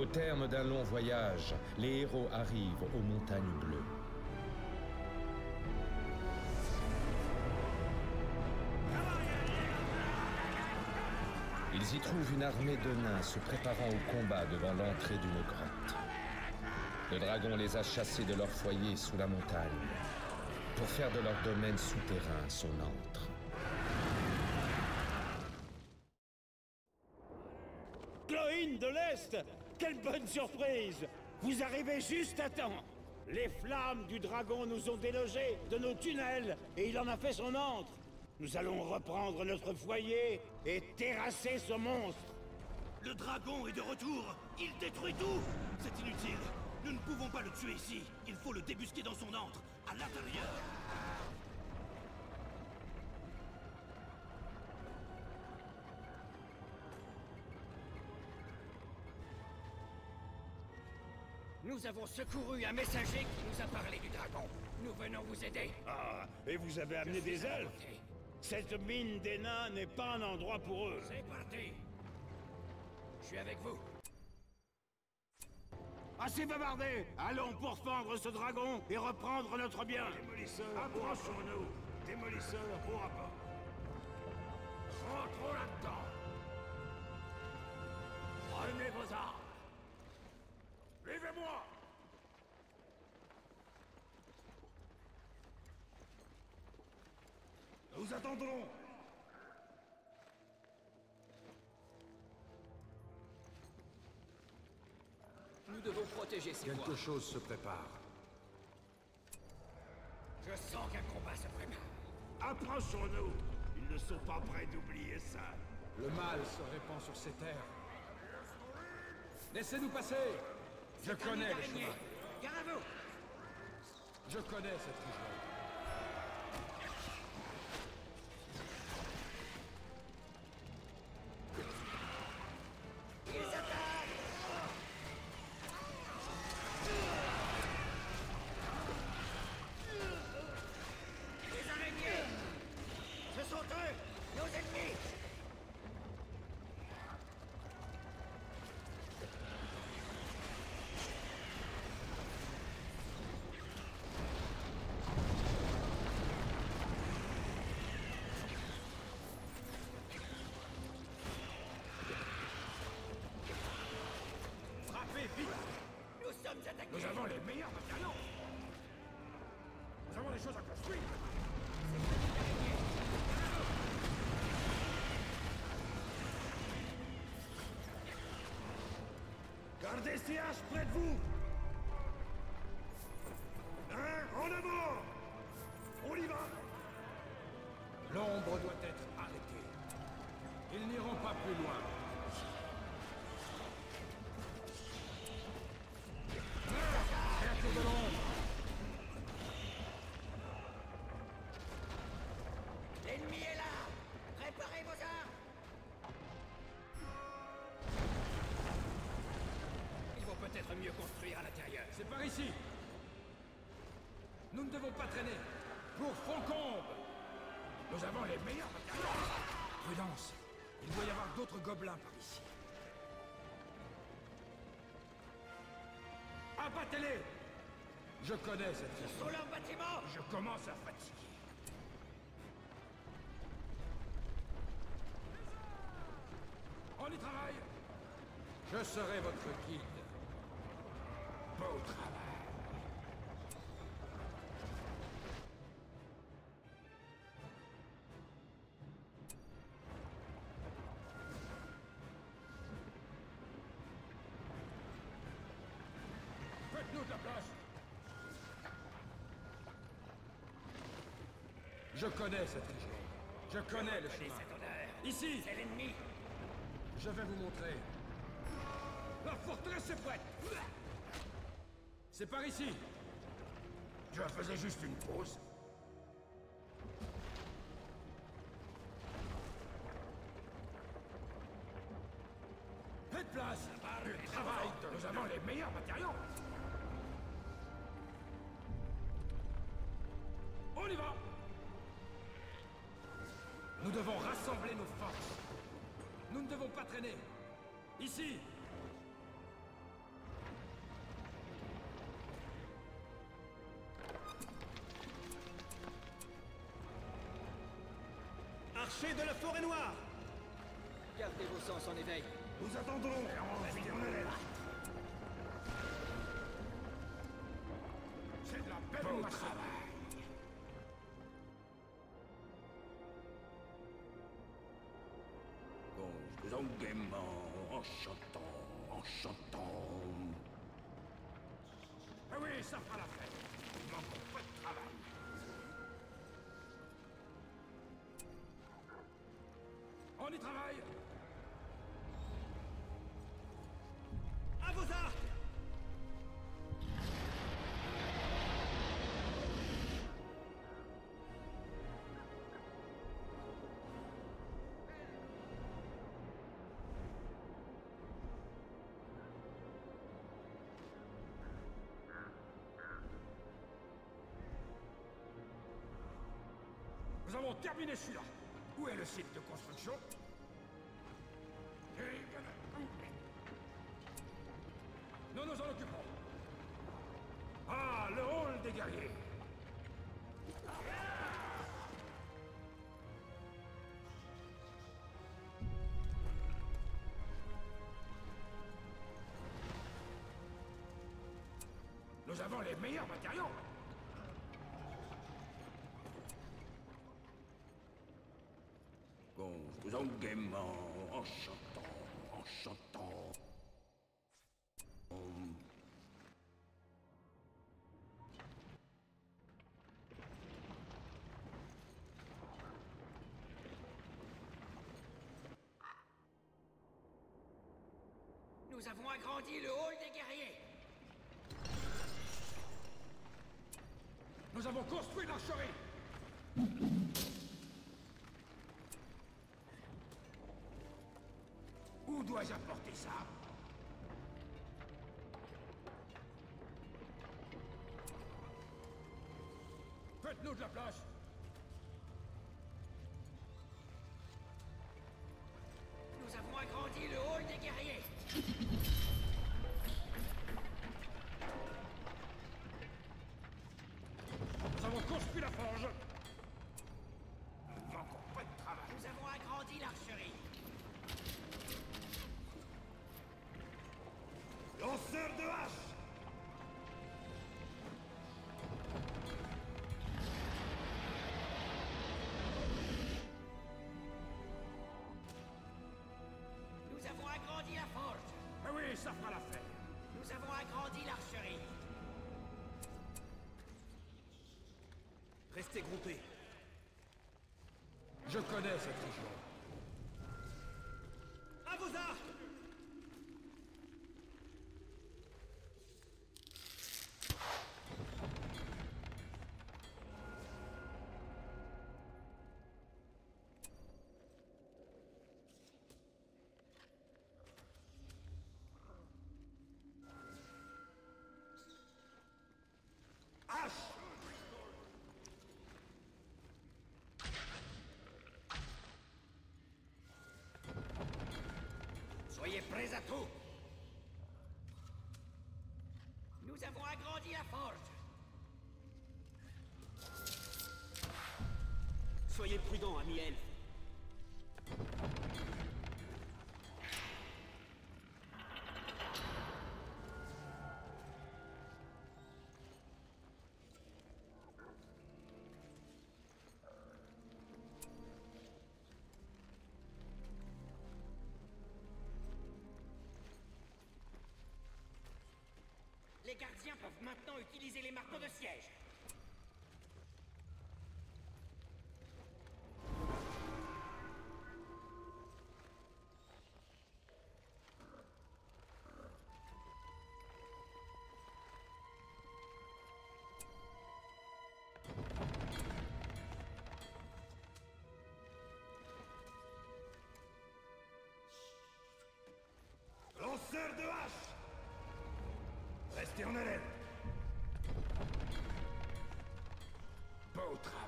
Au terme d'un long voyage, les héros arrivent aux Montagnes Bleues. Ils y trouvent une armée de nains se préparant au combat devant l'entrée d'une grotte. Le dragon les a chassés de leur foyer sous la montagne pour faire de leur domaine souterrain son antre. Glowin de l'Est! Quelle bonne surprise! Vous arrivez juste à temps! Les flammes du dragon nous ont délogés de nos tunnels et il en a fait son antre! Nous allons reprendre notre foyer et terrasser ce monstre! Le dragon est de retour! Il détruit tout! C'est inutile! Nous ne pouvons pas le tuer ici! Il faut le débusquer dans son antre, à l'intérieur! Nous avons secouru un messager qui nous a parlé du dragon. Nous venons vous aider. Ah, et vous avez amené des elfes? Cette mine des nains n'est pas un endroit pour eux. C'est parti. Je suis avec vous. Assez bavardé! Allons pourfendre ce dragon et reprendre notre bien! Démolisseur, approchons-nous! Démolisseur, au rapport! Rentrons là-dedans. Prenez vos armes. Suivez-moi! Nous attendrons! Nous devons protéger ces voies. Quelque chose se prépare. Je sens qu'un combat se prépare. Approchons-nous! Ils ne sont pas prêts d'oublier ça. Le mal se répand sur ces terres. Laissez-nous passer! Je connais le chemin. Gare à vous. Je connais cette région. Ils attaquent. Les araignées. Ce sont eux, nos ennemis. Frappez vite! Nous sommes attaqués. Nous avons les meilleurs matériaux! Nous avons des choses à construire! Gardez ces haches près de vous! En avant! On y va! L'ombre doit être arrêtée. Ils n'iront pas plus loin. Créature de l'ombre! L'ennemi est là. Préparez vos armes. Il vaut peut-être mieux construire à l'intérieur. C'est par ici! Nous ne devons pas traîner! Pour Foncombe! Nous avons les meilleurs matériaux! Prudence! Il doit y avoir d'autres gobelins par ici. Abattez-les! Je connais cette région. Sur leur bâtiment. Je commence à fatiguer. On y travaille! Je serai votre guide. Beau travail. Faites-nous de la place! Je connais cette région. Je connais le Prenez chemin. cet honneur. Ici! C'est l'ennemi. Je vais vous montrer. La forteresse est prête! C'est par ici! Je faisais juste une pause. Faites place! Le travail de... Nous avons les meilleurs matériaux! On y va! Nous devons rassembler nos forces. Nous ne devons pas traîner. Ici! Archers de la forêt noire! Gardez vos sens en éveil. Nous attendrons! Restez en haleine! C'est de la belle travail. Gonflons gaiement, en chantant, en chantant. Ah oui, ça fera l'affaire. Il manque pas de travail. On y travaille. À vos arcs! Nous avons terminé celui-là. Où est le site de construction? Nous nous en occupons. Ah, le hall des guerriers. Nous avons les meilleurs matériaux. Gonflons gaiement, en chantant, en chantant. Nous avons agrandi le hall des guerriers. Nous avons construit l'archerie. Où dois-je apporter ça? Faites-nous de la place. Nous avons agrandi le hall des guerriers. Nous avons construit la forge. Nous manquons pas de travail. Nous avons agrandi l'archerie. Lanceurs de hache! Nous avons agrandi la forge. Ah oui, ça fera l'affaire. Nous avons agrandi l'archerie. Restez groupés. Je connais cette région. À vos arcs! Hache! Soyez prêts à tout. Nous avons agrandi la forge. Soyez prudents, ami elfe. Les gardiens peuvent maintenant utiliser les marteaux de siège. Lanceurs de hache! Restez en haleine! Beau travail.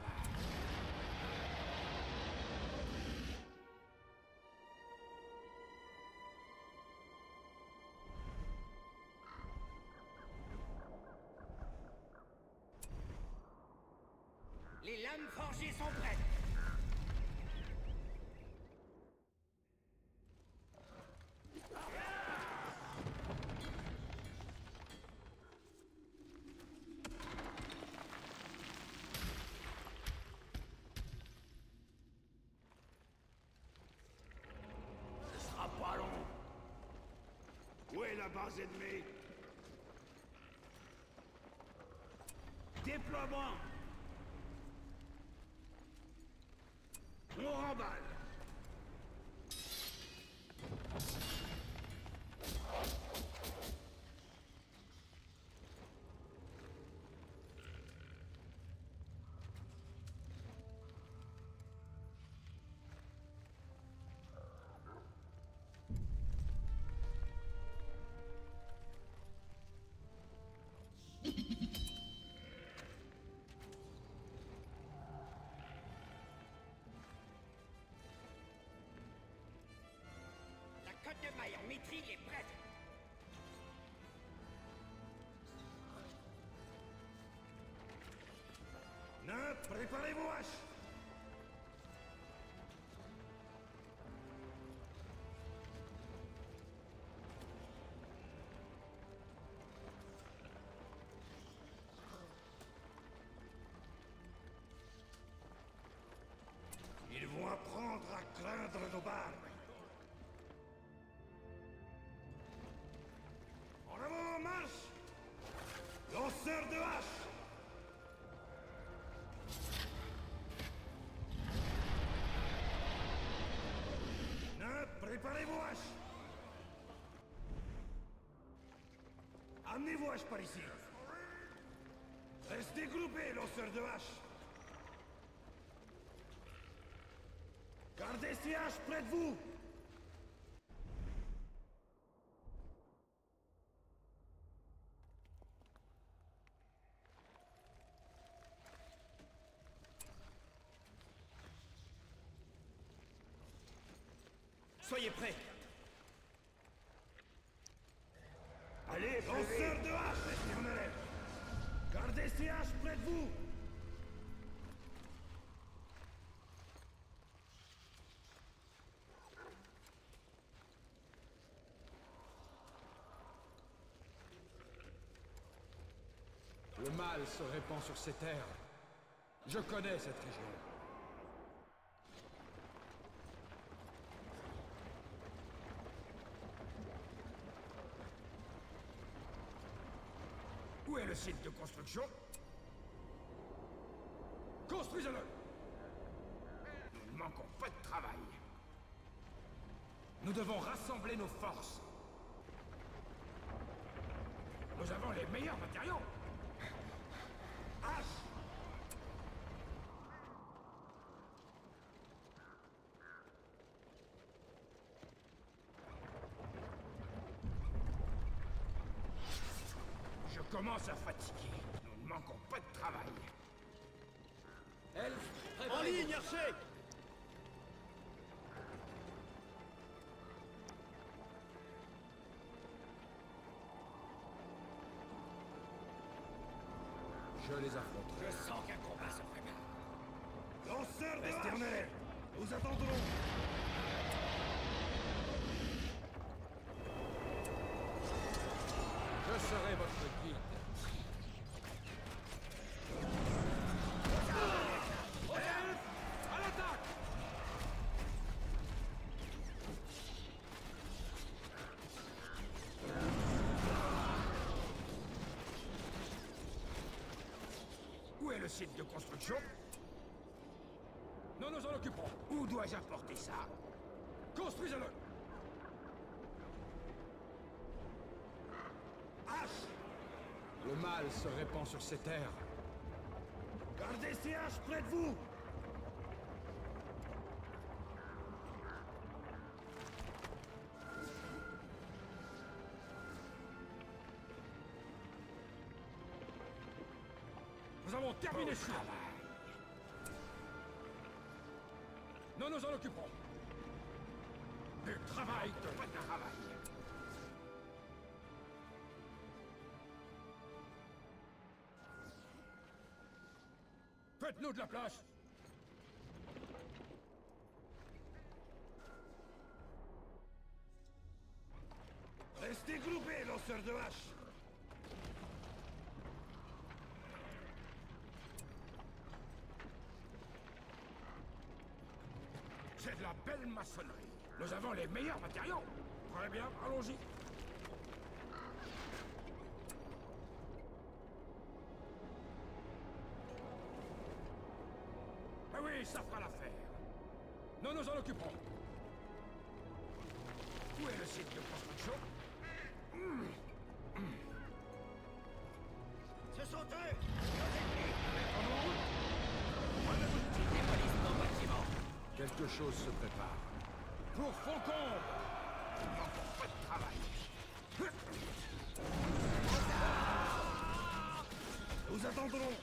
Les lames forgées sont prêtes. base ennemie. Déploiement. On remballe. La cote de maille en mithril est prête. Nymphes, préparez vos haches. Ils vont apprendre à craindre nos balles. En avant, marche! Lanceur de hache! Nymphes, préparez vos haches! Amenez vos haches par ici! Restez groupés, lanceurs de hache! Gardez ces haches près de vous! Soyez prêts. Allez, Lanceurs de hache, restez en alerte! Gardez ces haches près de vous! Le mal se répand sur ces terres. Je connais cette région. Où est le site de construction? Construisez-le! Nous ne manquons pas de travail. Nous devons rassembler nos forces. Nous avons les meilleurs matériaux. Hache! Je commence à fatiguer. Nous ne manquons pas de travail. Elfe, En ligne, archer! je les affronterai. Je sens qu'un combat se prépare. Lanceurs de restez en alerte! Nous attendrons! Je serai votre guide. À l'attaque! Où est le site de construction? Nous nous en occuperons. Où dois-je apporter ça? Construisez-le! Hache! Le mal se répand sur ces terres. Gardez ces haches près de vous! Nous avons terminé ce travail. Nous nous en occuperons. Du travail de pas de travail. Faites-nous de la place. Restez groupés, lanceurs de hache! C'est de la belle maçonnerie. Nous avons les meilleurs matériaux. Très bien, allons-y. et ça fera l'affaire. Nous nous en occuperons. Où est le site de construction? Ce sont eux! Nos ennemis! En route! Démolissent nos bâtiments! Quelque chose se prépare. Pour Faucombe! Encore pas de travail. Nous attendrons.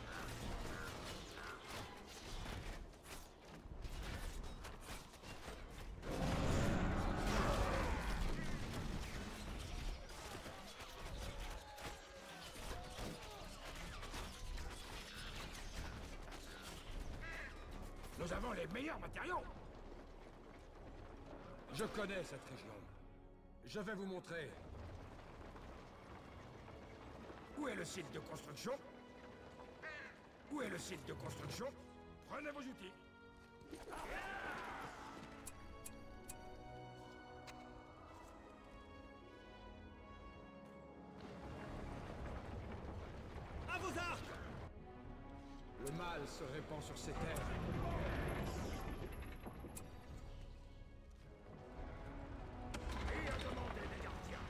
Nous avons les meilleurs matériaux. Je connais cette région. Je vais vous montrer. Où est le site de construction? Où est le site de construction? Prenez vos outils. À vos arcs! Le mal se répand sur ces terres. Et à demander des gardiens.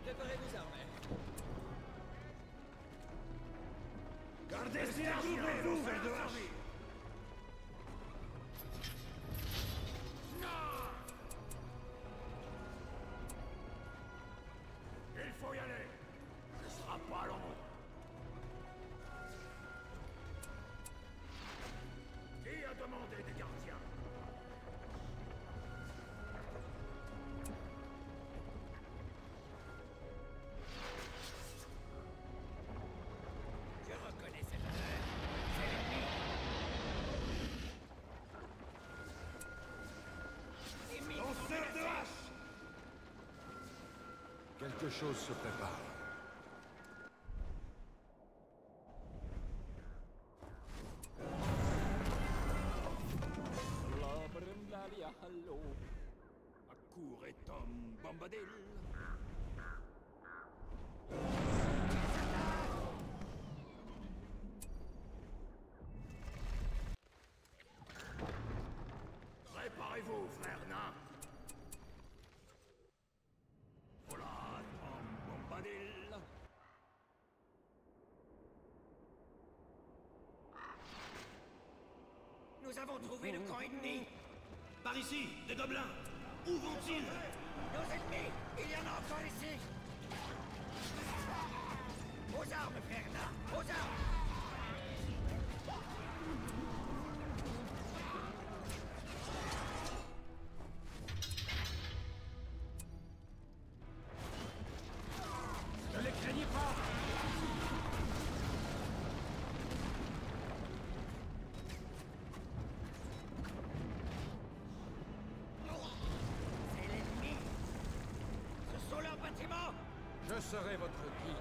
Préparez vos armes. Gardez ces armes devant vous, vers de hache! Il faut y aller. Ce sera pas long. Qui a demandé des gardiens? Je reconnais cette odeur. C'est l'ennemi. Ennemis sont Lanceur de menacés. hache! Quelque chose se prépare. Accour et Tom Bombadil. Préparez-vous, frère nain. Voilà, Tom Bombadil. Nous avons trouvé le camp ennemi. Par ici, des gobelins. Où vont-ils? Nos ennemis. Il y en a encore ici. Aux armes, frère nain. Aux armes. Ne les craignez pas. C'est l'ennemi. Ce sont leurs bâtiments. Je serai votre guide.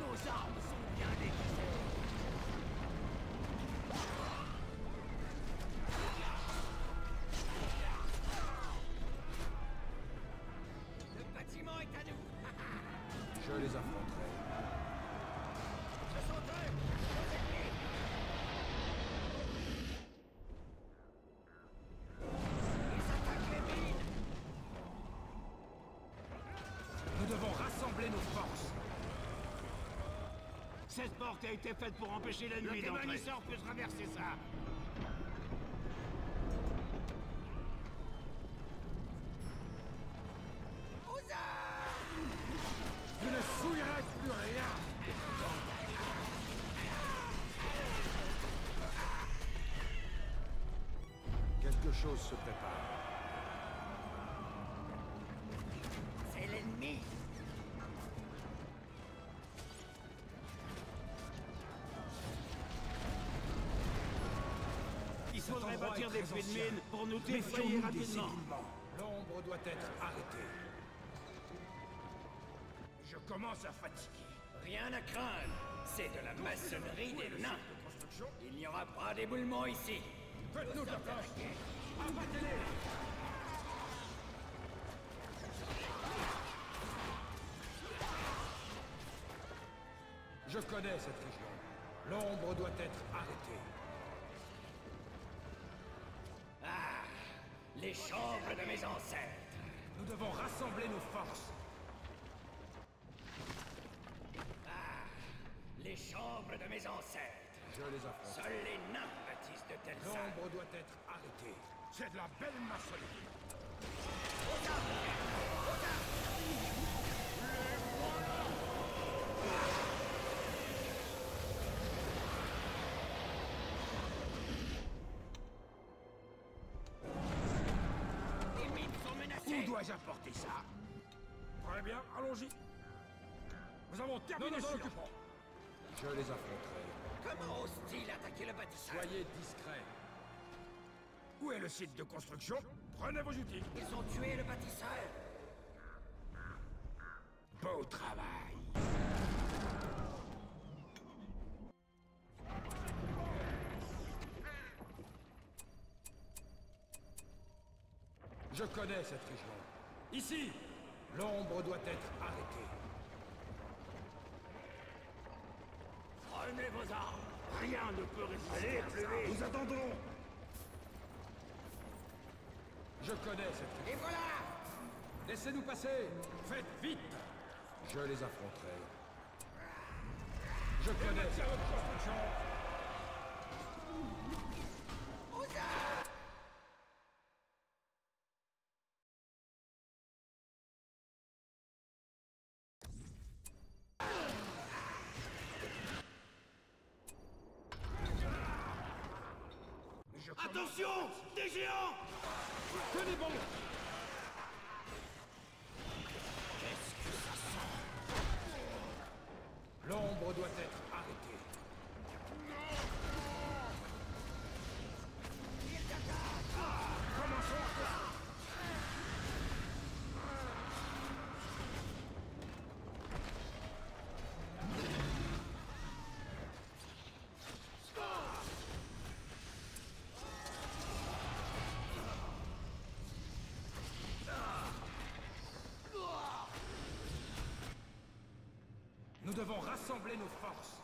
Nos armes sont bien déguisées. Le bâtiment est à nous. Je les affronterai. Ce sont eux. Nos ennemis. Ils attaquent les mines. Nous devons rassembler nos forces. Cette porte a été faite pour empêcher l'ennemi Le d'entrer. démolisseur peut traverser ça. Aux armes. Vous ne fouillerez plus rien. Quelque chose se prépare. C'est l'ennemi. faudrait endroit est bâtir des très puits de ancien. mine pour nous défrayer Méfions-nous des rapidement. sédilements. L'ombre doit être arrêtée. Je commence à fatiguer. Rien à craindre. C'est de la maçonnerie des nains. De construction. Il n'y aura pas d'éboulement ici. Faites-nous de la place. Abattez-les. Je connais cette région. L'ombre doit être arrêtée. Ah, les chambres de mes ancêtres. Nous devons rassembler nos forces. Ah, les chambres de mes ancêtres. Je les affronte. Seuls les nains bâtissent de telles salles. L'ombre doit être arrêtée. C'est de la belle maçonnerie. Les mines sont Où menacées. dois-je apporter ça? Très bien, allons-y. Nous avons terminé nous en occupons. Je les affronterai. Comment osent-ils attaquer le bâtisseur? Soyez discrets. Où est le site de construction? Prenez vos outils. Ils ont tué le bâtisseur. Beau travail. Je connais cette région. Ici, l'ombre doit être arrêtée. Prenez vos armes. Rien ne peut résister à ça. Nous attendrons. Je connais cette région. Et voilà. Laissez-nous passer. Faites vite. Je les affronterai. Je connais cette construction. Attention! Des géants! Tenez bon. L'ombre doit être arrêtée. Commençons. Nous devons rassembler nos forces.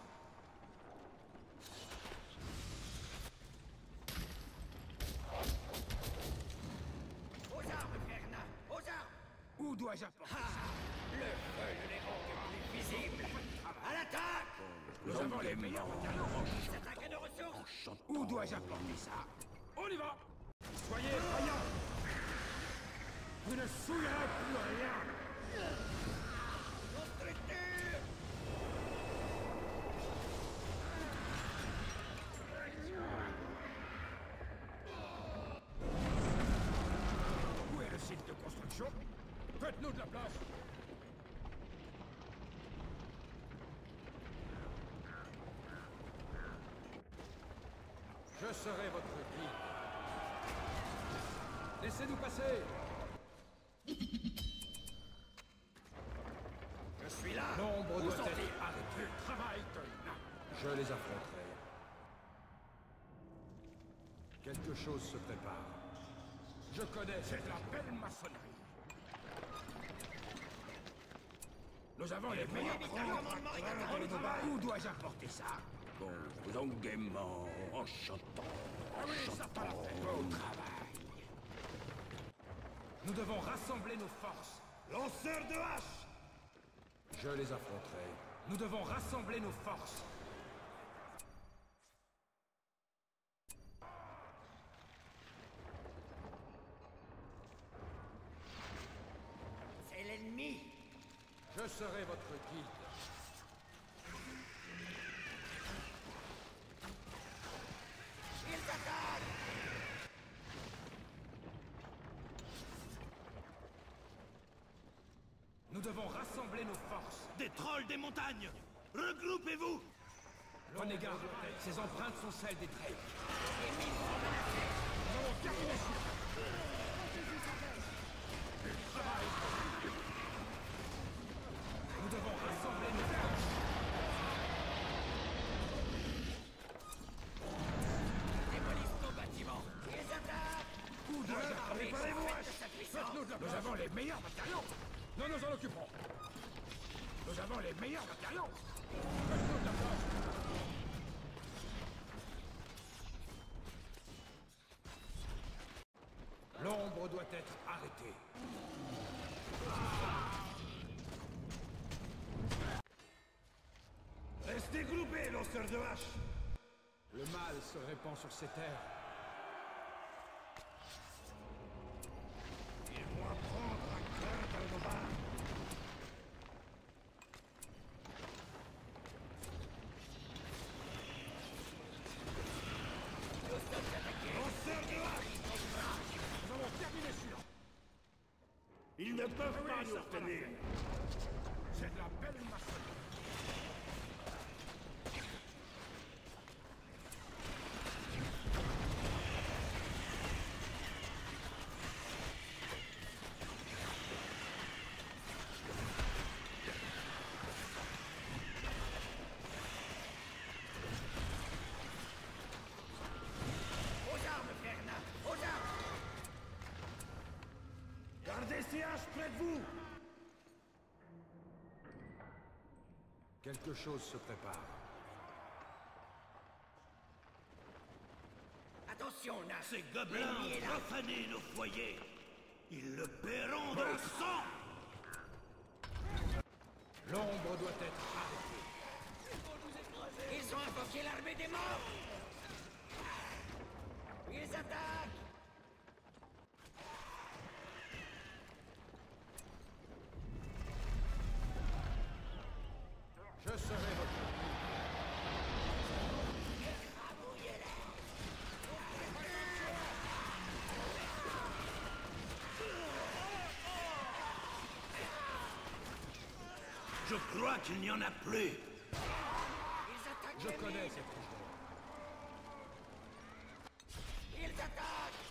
Aux armes, frère nain. Aux armes. Où dois-je apporter Ah, le feu ne les rend que plus visibles. À l'attaque. Nous avons les meilleurs matériaux. Ils attaquent à nos ressources. Où dois-je apporter ça? On y va. Soyez effrayants. Vous ne souillerez plus rien. Structure. Où est le site de construction? Faites-nous de la place. Je serai votre guide. Laissez-nous passer. Je suis là. L'ombre Où doit sont-ils? être arrêtée. Travail de nain. Je les affronterai. Quelque chose se prépare. Je connais, c'est de la belle maçonnerie. Nous avons les meilleurs commandement est attaqué. Où dois-je apporter ça? Bon, gaiement, enchantant. Ah oui, ça pas la peine. Beau travail. Nous devons rassembler nos forces. Lanceur de hache. Je les affronterai. Nous devons rassembler nos forces. C'est l'ennemi. Je serai votre guide. Ils attaquent. Nous devons rassembler nos forces. Des trolls des montagnes! Regroupez-vous! Prenez garde, ces empreintes sont celles des Drake. Les mines sont menacées. terminer celui-là. Nous devons rassembler nos forces. Démolissent nos bâtiments. Ils attaquent. Coup de hasard. Préparez-vous, faites-nous de la Nous avons les meilleurs matériaux. Nous nous en occuperons. Nous avons les meilleurs matériaux. Faites-nous de la place. L'ombre doit être arrêtée. Restez groupés, lanceurs de hache. Le mal se répand sur ces terres. Ils vont apprendre à craindre nos balles. Lanceurs de hache. Nous avons terminé celui-là. Ils ne peuvent pas nous retenir. C'est de la belle maçonnerie. Aux armes, Verna. Aux armes. Gardez ces haches près de vous. Quelque chose se prépare. Attention, Nash. Ces gobelins L'ennemi est ont là. profané nos foyers. Ils le paieront de leur sang. L'ombre doit être arrêtée. Ils ont invoqué l'armée des morts. Ils attaquent. Je serai votre guide. Je crois qu'il n'y en a plus. Ils attaquent. Je l'ennemi. connais cette région. Ils attaquent.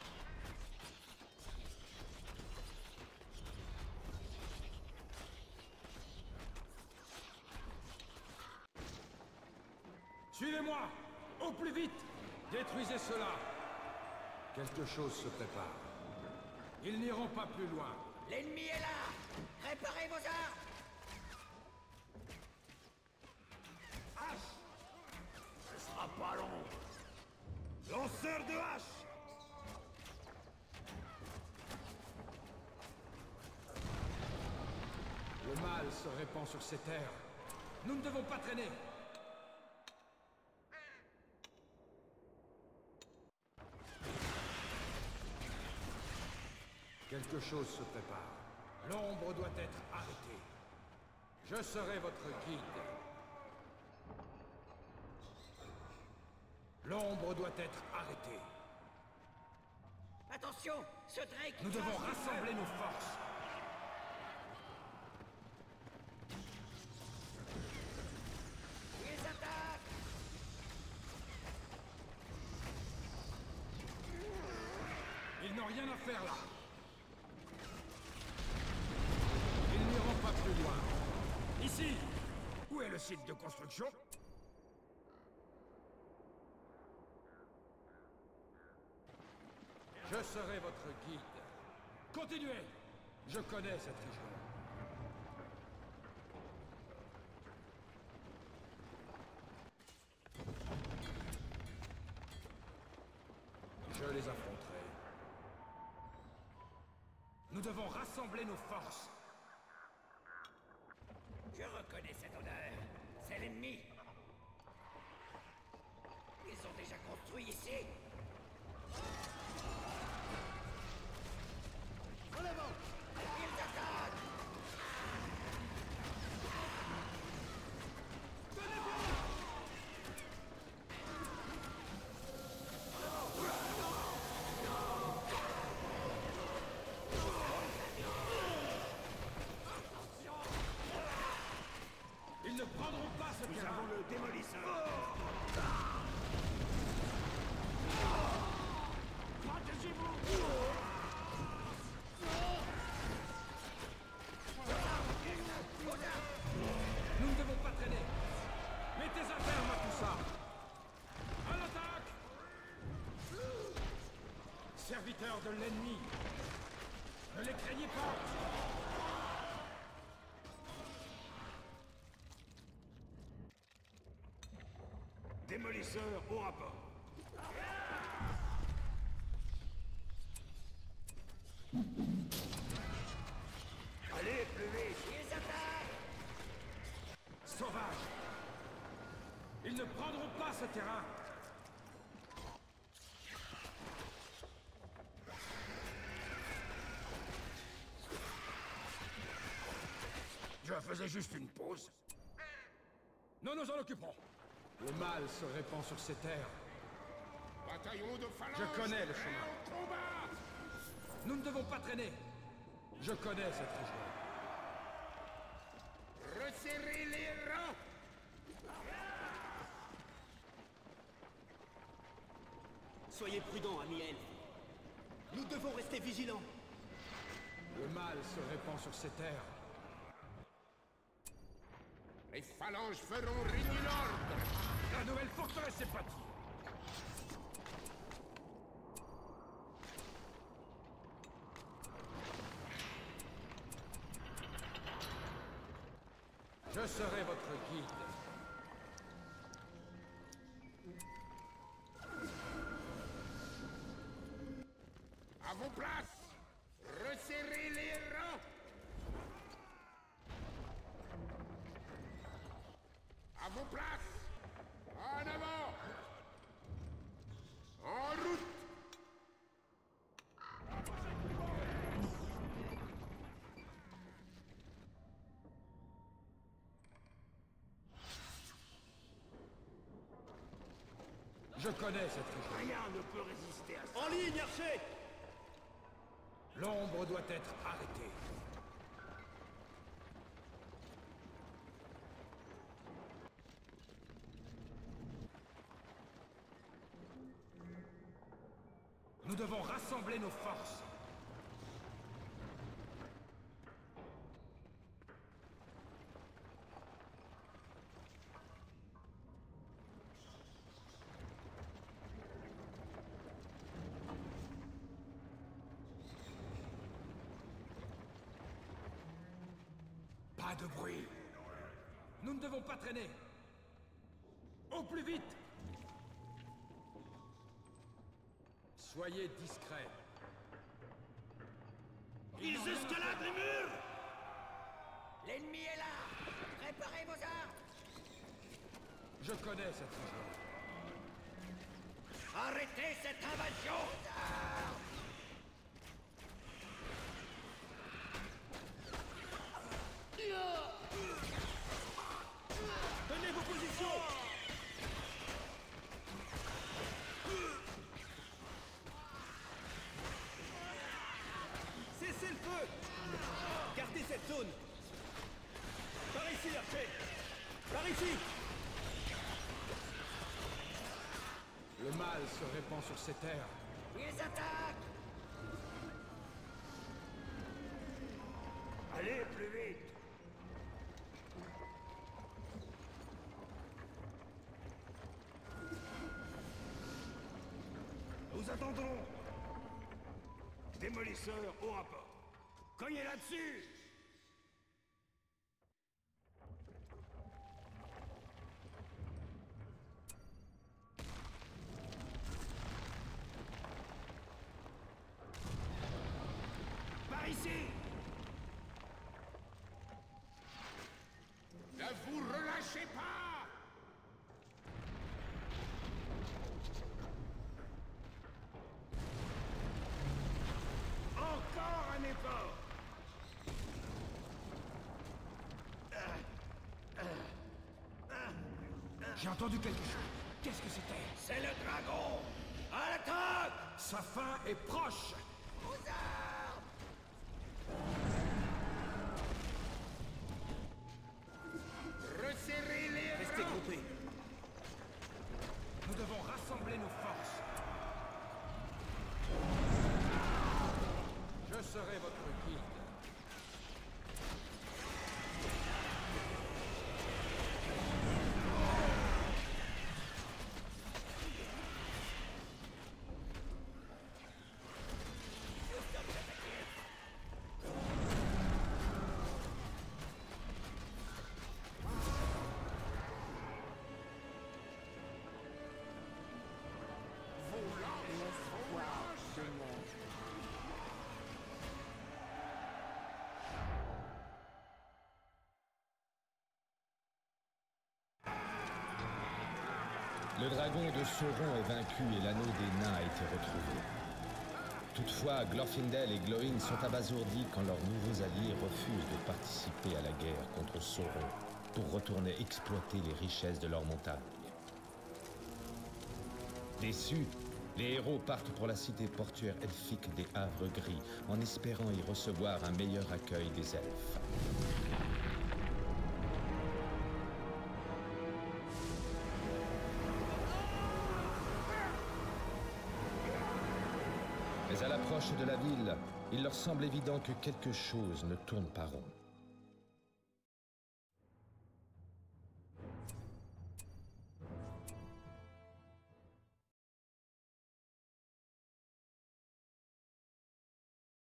Suivez-moi. Au plus vite. Détruisez cela. Quelque chose se prépare. Ils n'iront pas plus loin. L'ennemi est là. Préparez vos armes. Ce sera pas long. Lanceurs de hache. Le mal se répand sur ces terres. Nous ne devons pas traîner. Quelque chose se prépare. L'ombre doit être arrêtée. Je serai votre guide. L'ombre doit être arrêtée. Attention, ce Drake. Nous devons rassembler nos forces. Ils attaquent. Ils n'ont rien à faire là. Ils n'iront pas plus loin. Ici. Où est le site de construction? Je serai votre guide. Continuez. Je connais cette région. Je les affronterai. Nous devons rassembler nos forces. Je reconnais cette odeur. C'est l'ennemi. Ils ont déjà construit ici. En avant. Ils attaquent. Ils ne prendront pas ce Nous terrain. avons le démolisseur. serviteurs de l'ennemi. Ne les craignez pas. Démolisseur au rapport. Allez, plus vite. Ils attaquent! Sauvages. Ils ne prendront pas ce terrain. Je faisais juste une pause. Nous nous en occuperons. Le mal se répand sur ces terres. Bataillon de phalange. Je connais le prêt chemin. au combat. Nous ne devons pas traîner. Je connais cette région. Resserrez les rangs. Soyez prudents, ami elfe. Nous devons rester vigilants. Le mal se répand sur ces terres. Les phalanges feront régner l'ordre. La nouvelle forteresse est bâtie. Je serai votre guide. À vos places. Resserrez les rangs. À vos places. En avant. En route. Je connais cette région. Rien ne peut résister à ça. En ligne, archer. L'ombre doit être arrêtée. Nous devons rassembler nos forces. Pas de bruit. Nous ne devons pas traîner. Au plus vite. Soyez discrets. Ils escaladent les murs. L'ennemi est là! Préparez vos armes! Je connais cette région. Arrêtez cette invasion! Tenez vos positions. Cessez le feu. Gardez cette zone. Par ici, archer. Par ici. Le mal se répand sur ces terres. Ils attaquent! Allez, plus vite. Nous attendons. Démolisseur au rapport. Cognez là-dessus. Par ici. Ne vous relâchez pas. Encore un effort. J'ai entendu quelque chose. Qu'est-ce que c'était? C'est le dragon! À l'attaque! Sa fin est proche. Aux armes! Resserrez les Restez rangs. groupés. Nous devons rassembler nos forces. Je serai votre guide. dragon de Sauron est vaincu et l'anneau des nains a été retrouvé. Toutefois, Glorfindel et Glóin sont abasourdis quand leurs nouveaux alliés refusent de participer à la guerre contre Sauron pour retourner exploiter les richesses de leur montagne. Déçus, les héros partent pour la cité portuaire elfique des Havres Gris en espérant y recevoir un meilleur accueil des elfes. Mais à l'approche de la ville, il leur semble évident que quelque chose ne tourne pas rond.